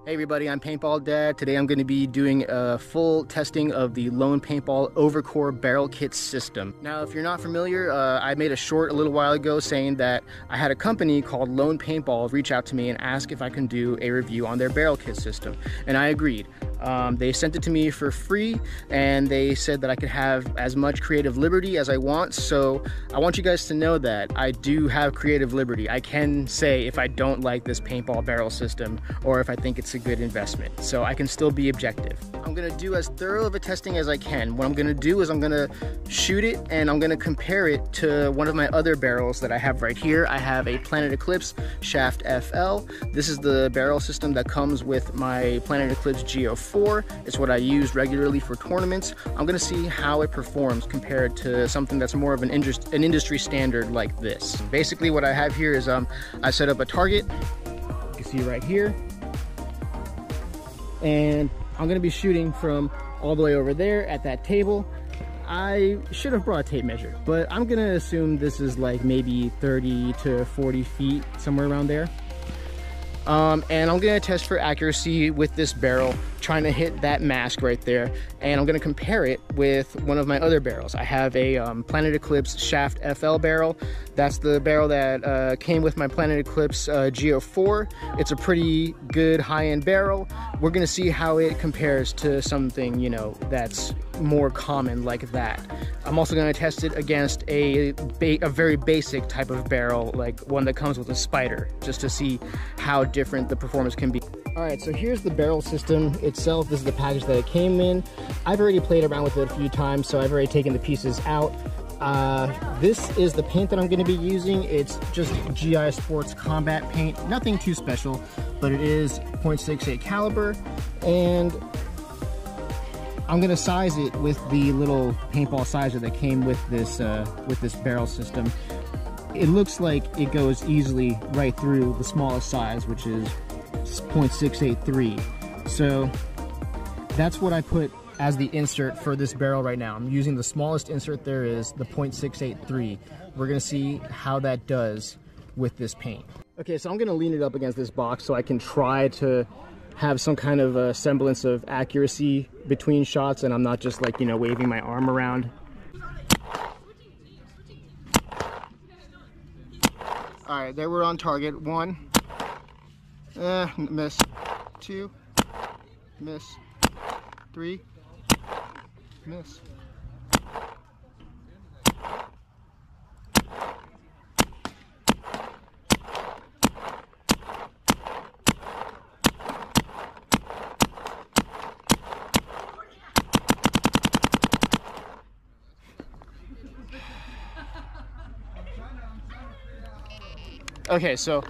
Hey everybody, I'm Paintball Dad. Today I'm going to be doing a full testing of the Lone Paintball Overcore barrel kit system. Now if you're not familiar, I made a short a little while ago saying that I had a company called Lone Paintball reach out to me and ask if I can do a review on their barrel kit system, and I agreed. They sent it to me for free and they said that I could have as much creative liberty as I want, so I want you guys to know that I do have creative liberty. I can say if I don't like this paintball barrel system or if I think it's a good investment, so I can still be objective. I'm gonna do as thorough of a testing as I can. What I'm gonna do is I'm gonna shoot it and I'm gonna compare it to one of my other barrels that I have right here. I have a Planet Eclipse Shaft FL. This is the barrel system that comes with my Planet Eclipse Go4. It's what I use regularly for tournaments. I'm gonna see how it performs compared to something that's more of an industry standard like this. Basically what I have here is I set up a target, you can see right here, and I'm gonna be shooting from all the way over there at that table. I should have brought a tape measure, but I'm gonna assume this is like maybe 30 to 40 feet, somewhere around there. And I'm gonna test for accuracy with this barrel, trying to hit that mask right there, and I'm gonna compare it with one of my other barrels. I have a Planet Eclipse Shaft FL barrel. That's the barrel that came with my Planet Eclipse Go4. It's a pretty good high-end barrel. We're gonna see how it compares to something, you know, that's more common like that. I'm also gonna test it against a very basic type of barrel, like one that comes with a Spyder, just to see how different the performance can be. All right, so here's the barrel system itself. This is the package that it came in. I've already played around with it a few times, so I've already taken the pieces out. This is the paint that I'm gonna be using. It's just GI Sports Combat paint, nothing too special, but it is .68 caliber, and I'm gonna size it with the little paintball sizer that came with this barrel system. It looks like it goes easily right through the smallest size, which is .683. So that's what I put as the insert for this barrel right now. I'm using the smallest insert there is, the .683. We're gonna see how that does with this paint. Okay, so I'm gonna lean it up against this box so I can try to have some kind of a semblance of accuracy between shots, and I'm not just like, you know, waving my arm around. All right, there we're on target. 1, miss. 2, miss. 3, miss. Okay, so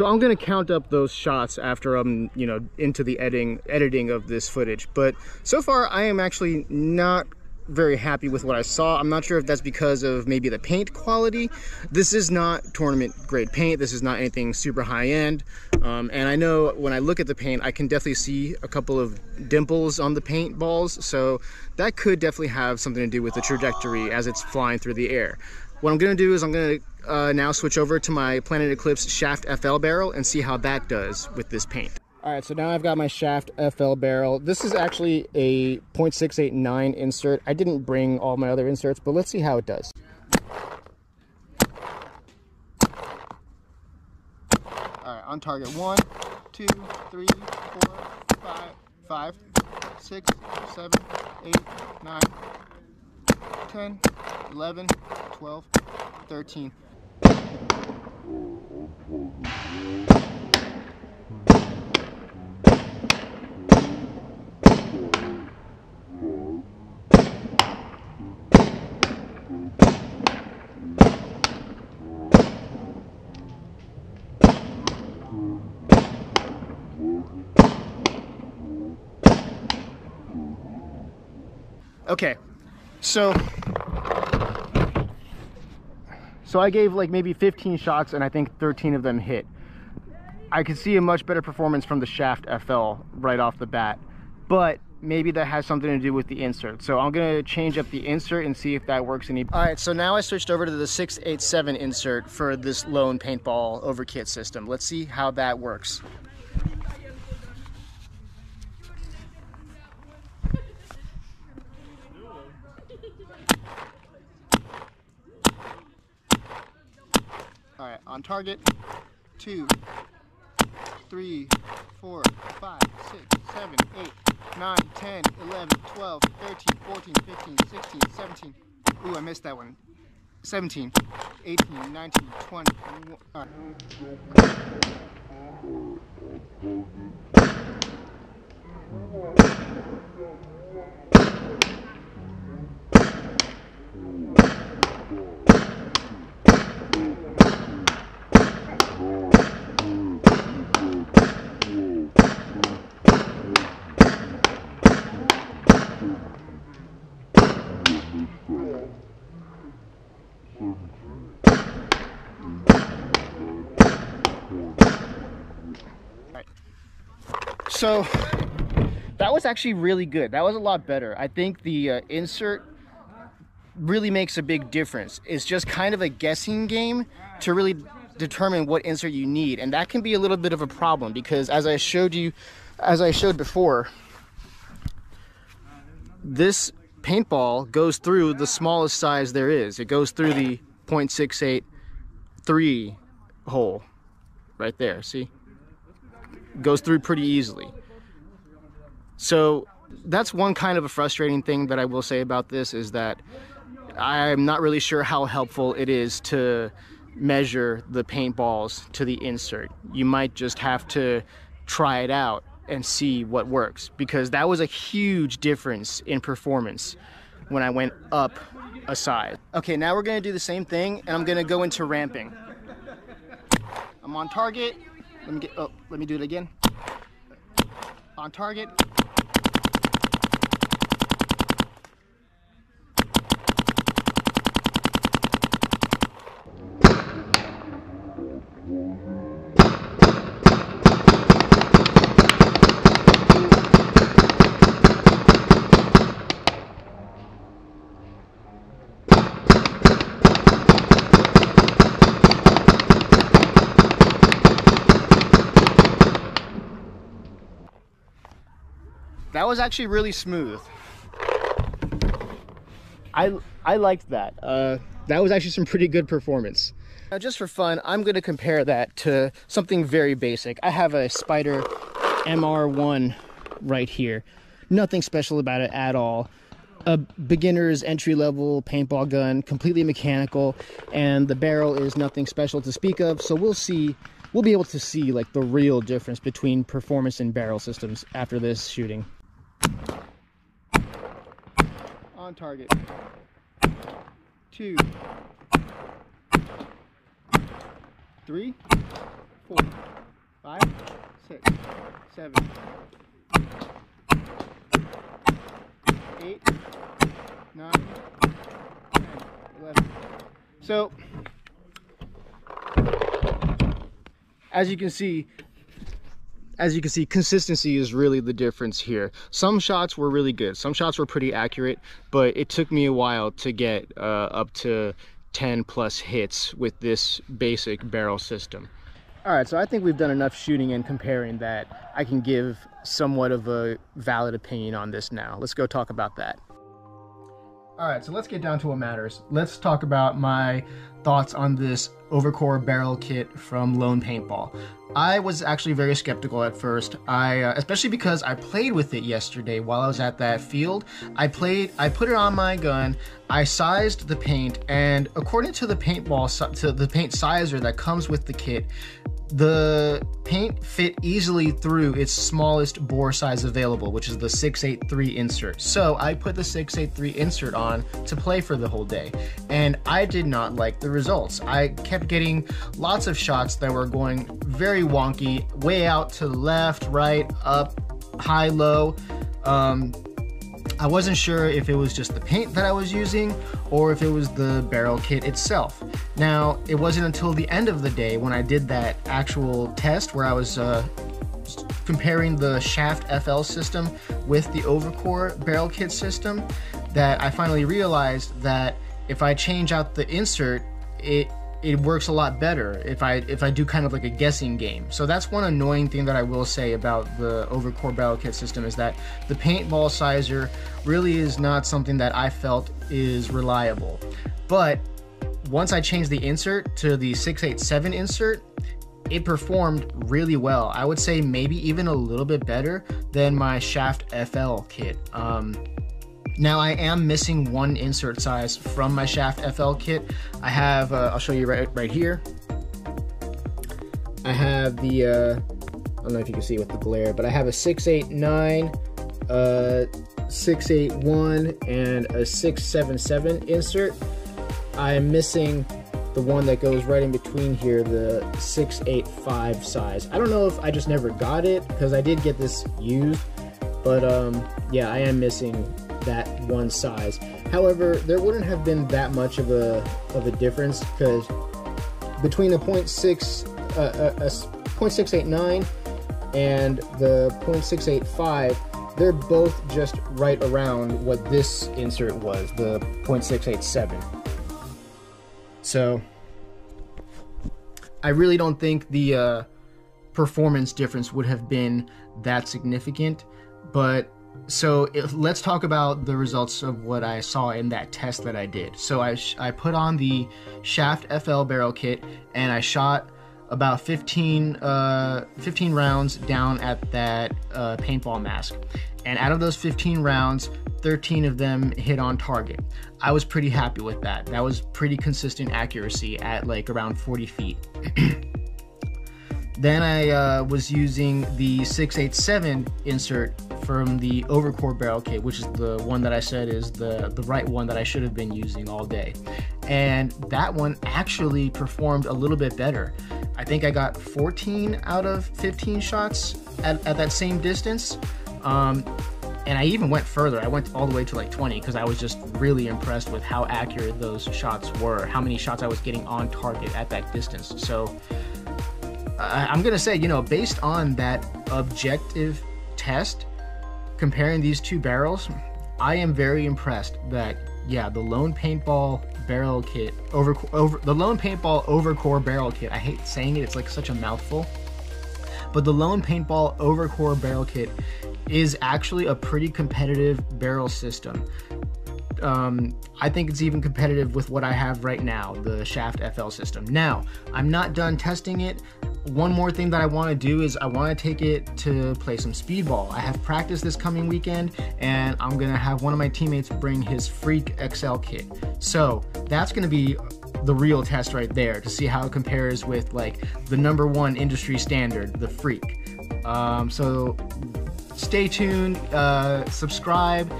I'm gonna count up those shots after I'm, you know, into the editing of this footage. But so far, I am actually not very happy with what I saw. I'm not sure if that's because of maybe the paint quality. This is not tournament grade paint. This is not anything super high end. And I know when I look at the paint, I can definitely see a couple of dimples on the paint balls. So that could definitely have something to do with the trajectory as it's flying through the air. What I'm gonna do is I'm gonna now switch over to my Planet Eclipse Shaft FL barrel and see how that does with this paint. All right, so now I've got my Shaft FL barrel. This is actually a .689 insert. I didn't bring all my other inserts, but let's see how it does. All right, on target. 1, 2, 3, 4, 5, 6, 7, 8, 9, 10, 11, 12, 13. Okay, so I gave like maybe 15 shots and I think 13 of them hit. I could see a much better performance from the Shaft FL right off the bat, but maybe that has something to do with the insert. So I'm gonna change up the insert and see if that works any. All right, so now I switched over to the 687 insert for this lone paintball over kit system. Let's see how that works. All right, on target, 2, 3, 4, 5, 6, 7, 8, 9, 10, 11, 12, 13, 14, 15, 16, 17. Ooh, I missed that one. 17, 18, 19, 20, 21. All right. So that was actually really good. That was a lot better. I think the insert really makes a big difference. It's just kind of a guessing game to really determine what insert you need, and that can be a little bit of a problem because as I showed before, this paintball goes through the smallest size there is. It goes through the 0.683 hole right there, see? Goes through pretty easily. So that's one kind of a frustrating thing that I will say about this, is that I'm not really sure how helpful it is to measure the paintballs to the insert. You might just have to try it out and see what works, because that was a huge difference in performance when I went up a size. Okay, now we're gonna do the same thing, and I'm gonna go into ramping. I'm on target. Let me do it again. On target. That was actually really smooth. I liked that. That was actually some pretty good performance. Now, just for fun, I'm going to compare that to something very basic. I have a Spyder MR1 right here. Nothing special about it at all. A beginner's entry-level paintball gun, completely mechanical, and the barrel is nothing special to speak of. So we'll be able to see like the real difference between performance and barrel systems after this shooting. On target. 2, 3, 4, 5, 6, 7, 8, 9, 10, 11. So, as you can see, consistency is really the difference here. Some shots were really good. Some shots were pretty accurate, but it took me a while to get up to 10 plus hits with this basic barrel system. All right, so I think we've done enough shooting and comparing that I can give somewhat of a valid opinion on this now. Let's go talk about that. All right, so let's get down to what matters. Let's talk about my thoughts on this Overcore barrel kit from Lone Paintball. I was actually very skeptical at first, especially because I played with it yesterday while I was at that field. I put it on my gun, I sized the paint, and according to the paint sizer that comes with the kit, the paint fit easily through its smallest bore size available, which is the 683 insert. So I put the 683 insert on to play for the whole day, and I did not like the results. I kept getting lots of shots that were going very wonky, way out to the left, right, up, high, low. I wasn't sure if it was just the paint that I was using or if it was the barrel kit itself. Now, it wasn't until the end of the day when I did that actual test where I was comparing the Shaft FL system with the Overcore barrel kit system that I finally realized that if I change out the insert, it works a lot better if I do kind of like a guessing game. So that's one annoying thing that I will say about the Overcore barrel kit system, is that the paintball sizer really is not something that I felt is reliable. But once I changed the insert to the 687 insert, it performed really well. I would say maybe even a little bit better than my Shaft FL kit. Now I am missing one insert size from my Shaft FL kit. I have, I'll show you right here. I have the, I don't know if you can see with the glare, but I have a 689, 681, and a 677 insert. I am missing the one that goes right in between here, the 685 size. I don't know if I just never got it, because I did get this used, but yeah, I am missing that one size. However, there wouldn't have been that much of a difference, because between the 0.689 and the 0.685, they're both just right around what this insert was, the 0.687. So I really don't think the performance difference would have been that significant. But so let's talk about the results of what I saw in that test that I did. So I put on the Shaft FL barrel kit and I shot about 15 rounds down at that paintball mask. And out of those 15 rounds, 13 of them hit on target. I was pretty happy with that. That was pretty consistent accuracy at like around 40 feet. Then I was using the 687 insert from the Overcore barrel kit, which is the one that I said is the right one that I should have been using all day. And that one actually performed a little bit better. I think I got 14 out of 15 shots at that same distance. And I even went further. I went all the way to like 20 because I was just really impressed with how accurate those shots were, how many shots I was getting on target at that distance. So I'm gonna say, you know, based on that objective test, comparing these two barrels, I am very impressed that, yeah, the Lone Paintball barrel kit, the Lone Paintball Overcore barrel kit, I hate saying it, it's like such a mouthful, but the Lone Paintball Overcore barrel kit is actually a pretty competitive barrel system. I think it's even competitive with what I have right now, the Shaft FL system. Now, I'm not done testing it. One more thing that I want to do is I want to take it to play some speedball. I have practice this coming weekend, and I'm going to have one of my teammates bring his Freak XL kit. So that's going to be the real test right there, to see how it compares with like the #1 industry standard, the Freak. So stay tuned, subscribe,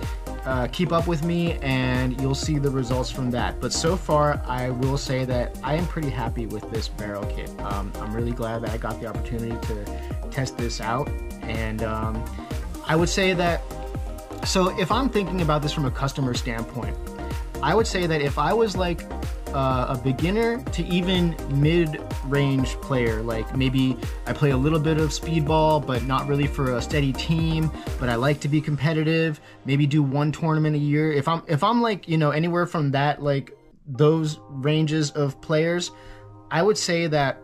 keep up with me, and you'll see the results from that. But so far, I will say that I am pretty happy with this barrel kit. I'm really glad that I got the opportunity to test this out. And I would say that, so if I'm thinking about this from a customer standpoint, I would say that if I was like a beginner to even mid-range player, like maybe I play a little bit of speedball but not really for a steady team, but I like to be competitive, maybe do one tournament a year, if I'm like, you know, anywhere from that, like those ranges of players, I would say that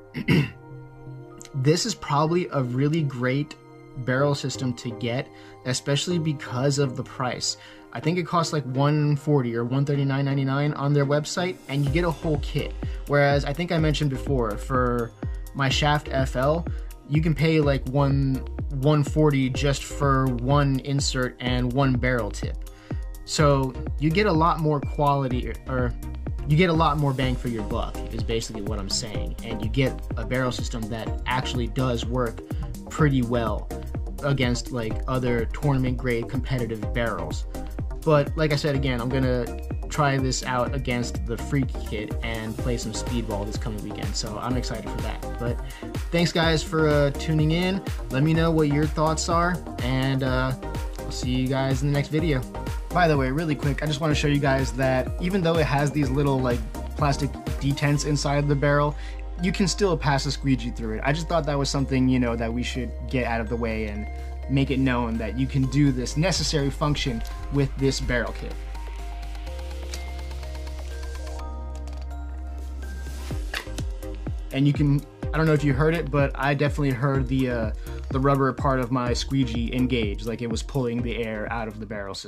this is probably a really great barrel system to get, especially because of the price. I think it costs like $140 or $139.99 on their website, and you get a whole kit. Whereas I think I mentioned before, for my Shaft FL, you can pay like $140 just for one insert and one barrel tip. So you get a lot more quality, or you get a lot more bang for your buck, is basically what I'm saying. And you get a barrel system that actually does work pretty well against like other tournament grade competitive barrels. But like I said, again, I'm gonna try this out against the Freak kit and play some speedball this coming weekend, so I'm excited for that. But thanks guys for tuning in. Let me know what your thoughts are, and I'll see you guys in the next video. By the way, really quick, I just want to show you guys that even though it has these little like plastic detents inside the barrel, you can still pass a squeegee through it. I just thought that was something, you know, that we should get out of the way and make it known that you can do this necessary function with this barrel kit. And you can, I don't know if you heard it, but I definitely heard the rubber part of my squeegee engage, like it was pulling the air out of the barrel system.